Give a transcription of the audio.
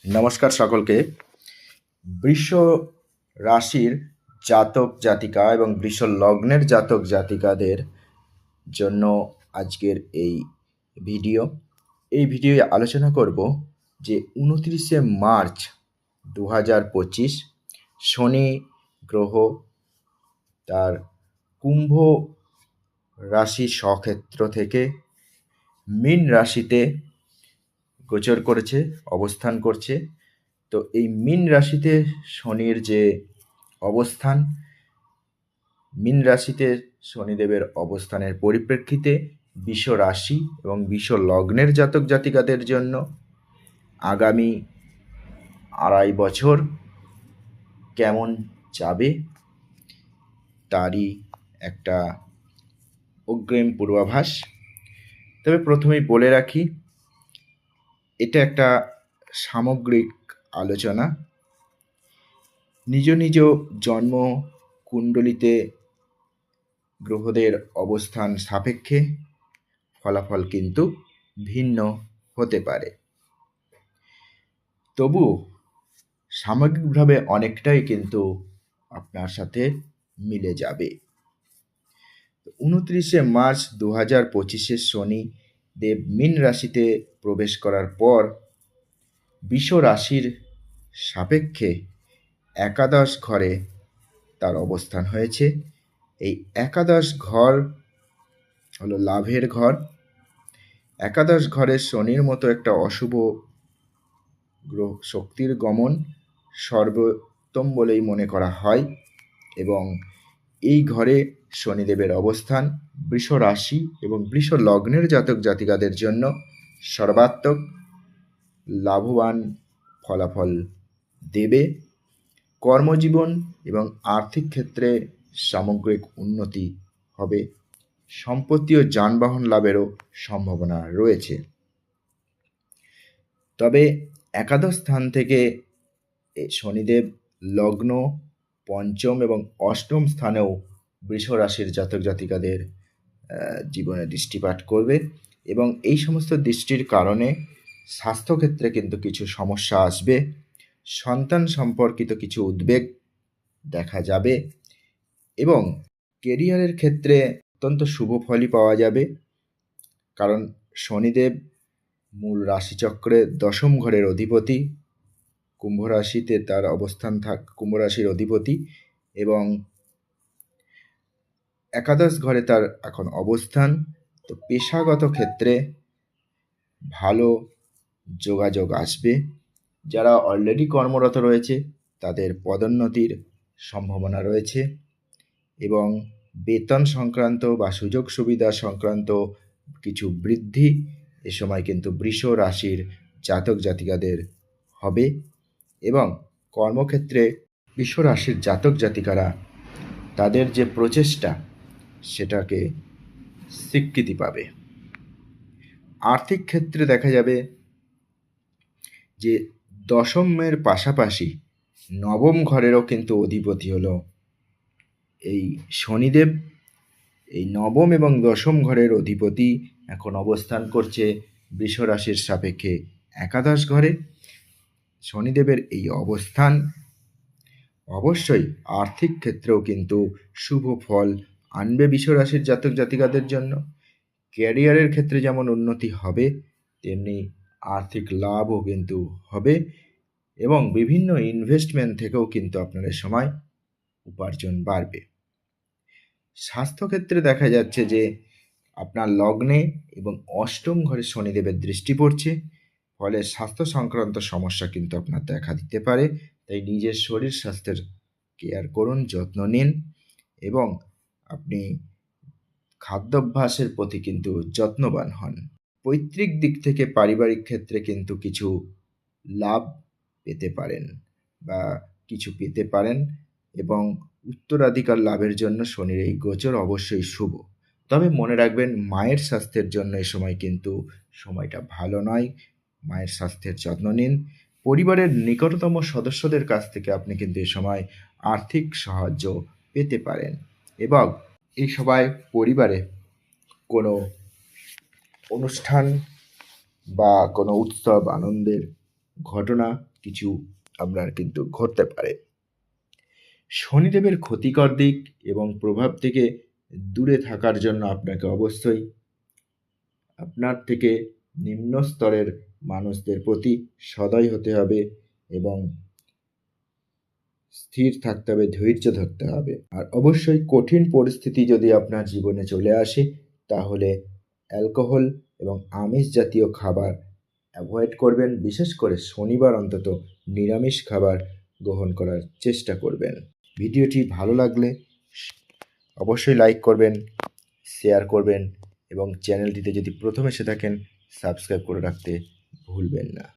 নমস্কার সকলকে। বৃষ রাশির জাতক জাতিকা এবং বৃষ লগ্নের জাতক জাতিকাদের জন্য আজকের এই ভিডিওয়ে আলোচনা করব যে 29শে মার্চ 2025 শনি গ্রহ তার কুম্ভ রাশি স্বক্ষেত্র থেকে মীন রাশিতে গোচর করেছে, অবস্থান করছে। তো এই মীন রাশিতে শনির যে অবস্থান, মীন রাশিতে শনিদেবের অবস্থানের পরিপ্রেক্ষিতে বৃষ রাশি এবং বৃষ লগ্নের জাতক জাতিকাদের জন্য আগামী 2.5 বছর কেমন যাবে তারই একটা অগ্রিম পূর্বাভাস। তবে প্রথমেই বলে রাখি, এটা একটা সামগ্রিক আলোচনা। নিজ নিজ জন্ম কুণ্ডলিতে গ্রহদের অবস্থান সাপেক্ষে ফলাফল কিন্তু ভিন্ন হতে পারে, তবু সামগ্রিকভাবে অনেকটাই কিন্তু আপনার সাথে মিলে যাবে। 29শে মার্চ 2025 শনি দেব মীন রাশিতে প্রবেশ করার পর বৃষ রাশির সাপেক্ষে একাদশ ঘরে তার অবস্থান হয়েছে। এই একাদশ ঘর হলো লাভের ঘর। একাদশ ঘরে শনির মতো একটা অশুভ গ্রহ শক্তির গমন সর্বোত্তম বলেই মনে করা হয়, এবং এই ঘরে শনিদেবের অবস্থান বৃষ রাশি এবং বৃষ লগ্নের জাতক জাতিকাদের জন্য সর্বাত্মক লাভবান ফলাফল দেবে। কর্মজীবন এবং আর্থিক ক্ষেত্রে সামগ্রিক উন্নতি হবে। সম্পত্তি ও যানবাহন লাভেরও সম্ভাবনা রয়েছে। তবে একাদশ স্থান থেকে শনিদেব লগ্ন, পঞ্চম এবং অষ্টম স্থানেও বৃষ রাশির জাতক জাতিকাদের জীবনে দৃষ্টিপাত করবে, এবং এই সমস্ত দৃষ্টির কারণে স্বাস্থ্যক্ষেত্রে কিন্তু কিছু সমস্যা আসবে। সন্তান সম্পর্কিত কিছু উদ্বেগ দেখা যাবে, এবং কেরিয়ারের ক্ষেত্রে অত্যন্ত শুভ ফলই পাওয়া যাবে। কারণ শনিদেব মূল রাশিচক্রে দশম ঘরের অধিপতি, কুম্ভ রাশিতে তার অবস্থান কুম্ভ রাশির অধিপতি, এবং একাদশ ঘরে তার এখন অবস্থান। তো পেশাগত ক্ষেত্রে ভালো যোগাযোগ আসবে। যারা অলরেডি কর্মরত রয়েছে তাদের পদোন্নতির সম্ভাবনা রয়েছে, এবং বেতন সংক্রান্ত বা সুযোগ সুবিধা সংক্রান্ত কিছু বৃদ্ধি এ সময় কিন্তু বৃষ রাশির জাতক জাতিকাদের হবে, এবং কর্মক্ষেত্রে বৃষ রাশির জাতক জাতিকারা তাদের যে প্রচেষ্টা সেটাকে স্বীকৃতি পাবে। আর্থিক ক্ষেত্রে দেখা যাবে যে দশমের পাশাপাশি নবম ঘরেরও কিন্তু অধিপতি হলো এই শনিদেব। এই নবম এবং দশম ঘরের অধিপতি এখন অবস্থান করছে বৃষ রাশির সাপেক্ষে একাদশ ঘরে। শনিদেবের এই অবস্থান অবশ্যই আর্থিক ক্ষেত্রেও কিন্তু শুভ ফল আনবে বৃষ রাশির জাতক জাতিকাদের জন্য। ক্যারিয়ারের ক্ষেত্রে যেমন উন্নতি হবে, তেমনি আর্থিক লাভও কিন্তু হবে, এবং বিভিন্ন ইনভেস্টমেন্ট থেকেও কিন্তু আপনার সময় উপার্জন বাড়বে। স্বাস্থ্যক্ষেত্রে দেখা যাচ্ছে যে আপনার লগ্নে এবং অষ্টম ঘরে শনিদেবের দৃষ্টি পড়ছে, ফলে স্বাস্থ্য সংক্রান্ত সমস্যা কিন্তু আপনার দেখা দিতে পারে। তাই নিজের শরীর স্বাস্থ্যের কেয়ার করুন, যত্ন নিন, এবং আপনি খাদ্যাভ্যাসের প্রতি কিন্তু যত্নবান হন। পৈতৃক দিক থেকে পারিবারিক ক্ষেত্রে কিন্তু কিছু লাভ পেতে পারেন বা কিছু পেতে পারেন, এবং উত্তরাধিকার লাভের জন্য শনির এই গোচর অবশ্যই শুভ। তবে মনে রাখবেন, মায়ের স্বাস্থ্যের জন্য এই সময় কিন্তু সময়টা ভালো নয়। মায়ের স্বাস্থ্যের যত্ন নিন। পরিবারের নিকটতম সদস্যদের কাছ থেকে আপনি কিন্তু এই সময় আর্থিক সাহায্য পেতে পারেন, এবং এই সময় পরিবারে কোনো অনুষ্ঠান বা কোনো উৎসব আনন্দের ঘটনা কিছু আপনার কিন্তু ঘটতে পারে। শনিদেবের ক্ষতিকর দিক এবং প্রভাব থেকে দূরে থাকার জন্য আপনাকে অবশ্যই আপনার থেকে নিম্ন স্তরের মানুষদের প্রতি সদয় হতে হবে এবং স্থির থাকতে হবে, ধৈর্য ধরতে হবে। আর অবশ্যই কঠিন পরিস্থিতি যদি আপনার জীবনে চলে আসে তাহলে অ্যালকোহল এবং আমিষ জাতীয় খাবার অ্যাভয়েড করবেন। বিশেষ করে শনিবার অন্তত নিরামিষ খাবার গ্রহণ করার চেষ্টা করবেন। ভিডিওটি ভালো লাগলে অবশ্যই লাইক করবেন, শেয়ার করবেন এবং চ্যানেলটিতে যদি প্রথম এসে থাকেন সাবস্ক্রাইব করে রাখতে ভুলবেন না।